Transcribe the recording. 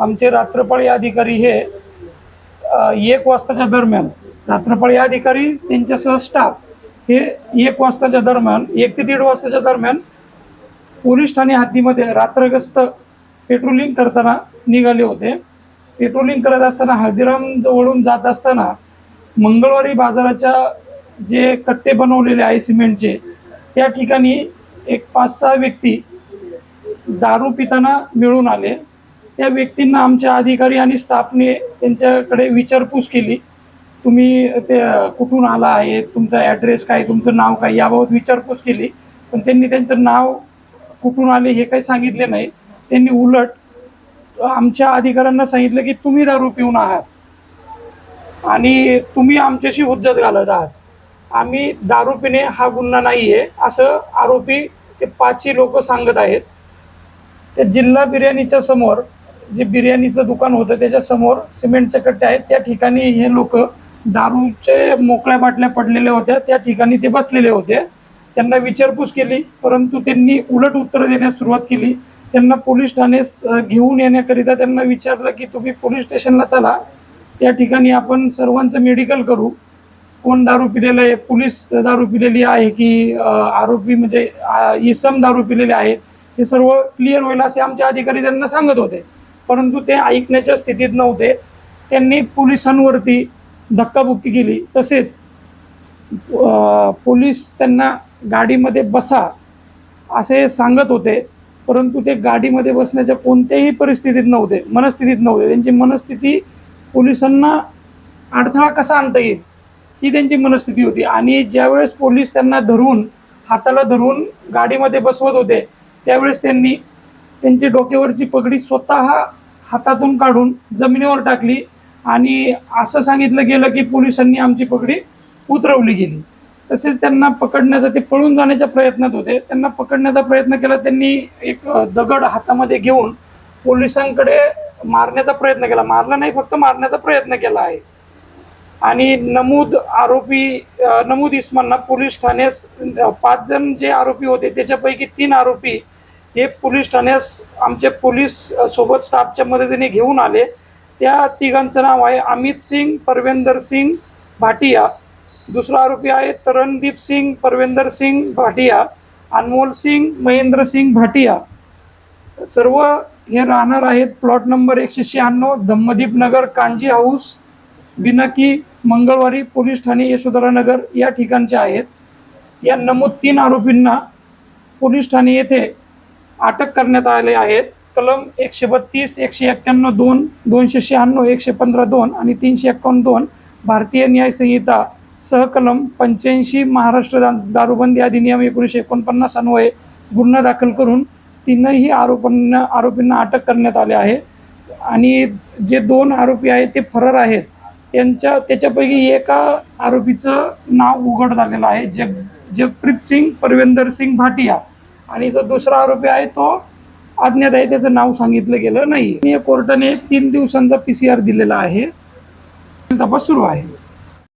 आमचे रात्रपाळी अधिकारी हे 1 वाजताच्या दरम्यान, रात्रपाळी अधिकारी त्यांच्यासह स्टाफ हे 1 वाजताच्या दरम्यान, 1 ते 1:30 वाजताच्या दरम्यान पोलीस ठाणे हद्दीमध्ये रात्रगस्त पेट्रोलिंग करताना निघाले होते. पेट्रोलिंग करत असताना हल्दीराम जवळून जात असताना मंगळवारी बाजाराच्या जे कट्टे बनवलेले आहे सिमेंटचे, त्या ठिकाणी एक 5-6 व्यक्ती दारू पिताना मिळून आले. त्या व्यक्तींना आमच्या अधिकारी आणि स्टाफने त्यांच्याकडे विचारपूस केली. तुम्ही ते कुठून आला आहे, तुमचा ॲड्रेस काय, तुमचं नाव काय, याबाबत विचारपूस केली. पण त्यांनी त्यांचं नाव, कुठून आले हे काही सांगितले नाही. त्यांनी उलट आमच्या अधिकाऱ्यांना सांगितलं की तुम्ही दारू पिऊन आहात आणि तुम्ही आमच्याशी हुज्जत घालत आहात. आम्ही दारू पिणे हा गुन्हा नाही आहे असं आरोपी ते 5ही लोक सांगत आहेत. ते जिल्हा बिर्याणीच्या समोर, जे बिर्याणीचं दुकान होतं त्याच्यासमोर सिमेंटचे कट्टे आहेत, त्या ठिकाणी हे लोक दारूचे मोकळ्या बाटल्या पडलेल्या होत्या, त्या ठिकाणी ते बसलेले होते. त्यांना विचारपूस केली, परंतु त्यांनी उलट उत्तरं देण्यास सुरुवात केली. त्यांना पोलीस ठाण्यास घेऊन येण्याकरिता त्यांना विचारलं की तुम्ही पोलीस स्टेशनला चला, त्या ठिकाणी आपण सर्वांचं मेडिकल करू, कोण दारू पिलेलं आहे, पोलीस दारू पिलेली आहे की आरोपी म्हणजे इसम दारू पिलेले आहेत, हे सर्व क्लिअर होईल असे आमचे अधिकारी त्यांना सांगत होते. परंतु ते ऐकण्याच्या स्थितीत नव्हते. त्यांनी पोलिसांवरती धक्काबुक्की केली. तसेच पोलीस त्यांना गाडीमध्ये बसा असे सांगत होते, परंतु ते गाडीमध्ये बसण्याच्या कोणत्याही परिस्थितीत नव्हते, मनस्थितीत नव्हते. त्यांची मनस्थिती पोलिसांना अडथळा कसा आणता येईल ही त्यांची मनस्थिती होती. आणि ज्यावेळेस पोलीस त्यांना धरून, हाताला धरून गाडीमध्ये बसवत होते, त्यावेळेस त्यांनी त्यांची डोक्यावरची पगडी स्वतः हातातून काढून जमिनीवर टाकली आणि असं सांगितलं गेलं की पोलिसांनी आमची पगडी उतरवली गेली. तसेच त्यांना पकडण्याचा, ते पळून जाण्याच्या प्रयत्नात होते, त्यांना पकडण्याचा प्रयत्न केला. त्यांनी एक दगड हातामध्ये घेऊन पोलिसांकडे मारण्याचा प्रयत्न केला. मारला नाही, फक्त मारण्याचा प्रयत्न केला आहे. आणि नमूद इसमांना पोलीस ठाण्यास 5 जण जे आरोपी होते त्याच्यापैकी 3 आरोपी हे पोलीस ठाण्यास आमचे पोलीस सोबत स्टाफच्या मदतीने घेऊन आले. त्या तिघांचं नाव आहे अमित सिंग परवेंदर सिंग भाटिया, दुसरा आरोपी आहे तरणदीप सिंग परवेंदर सिंग भाटिया, अनमोल सिंग महेंद्र सिंग भाटिया. सर्व हे राहणार आहेत प्लॉट नंबर 196 धम्मदीप नगर, कांजी हाऊस, बिनाकी, मंगळवारी, पोलीस ठाणे यशोधरानगर या ठिकाणचे आहेत. या नमूद 3 आरोपींना पोलीस ठाणे येथे अटक करण्यात आले आहेत. कलम 132, 191, 2, 296, 115, 2 आणि 351 भारतीय न्याय संहिता सहकलम 85 महाराष्ट्र दारूबंदी अधिनियम 1949 अन्वये गुन्हा दाखल करून 3ही आरोपींना अटक करण्यात आले आहे. आणि जे 2 आरोपी आहेत ते फरार आहेत. त्याच्यापैकी एका आरोपीचं नाव उघड झालेलं आहे, जगप्रीत सिंग परवेंदर सिंग भाटिया, आणि जो दुसरा आरोपी आहे तो अज्ञात आहे, त्याचं नाव सांगितलं गेलं नाही. कोर्टाने 3 दिवसांचा PCR दिलेला आहे. तपास सुरू आहे.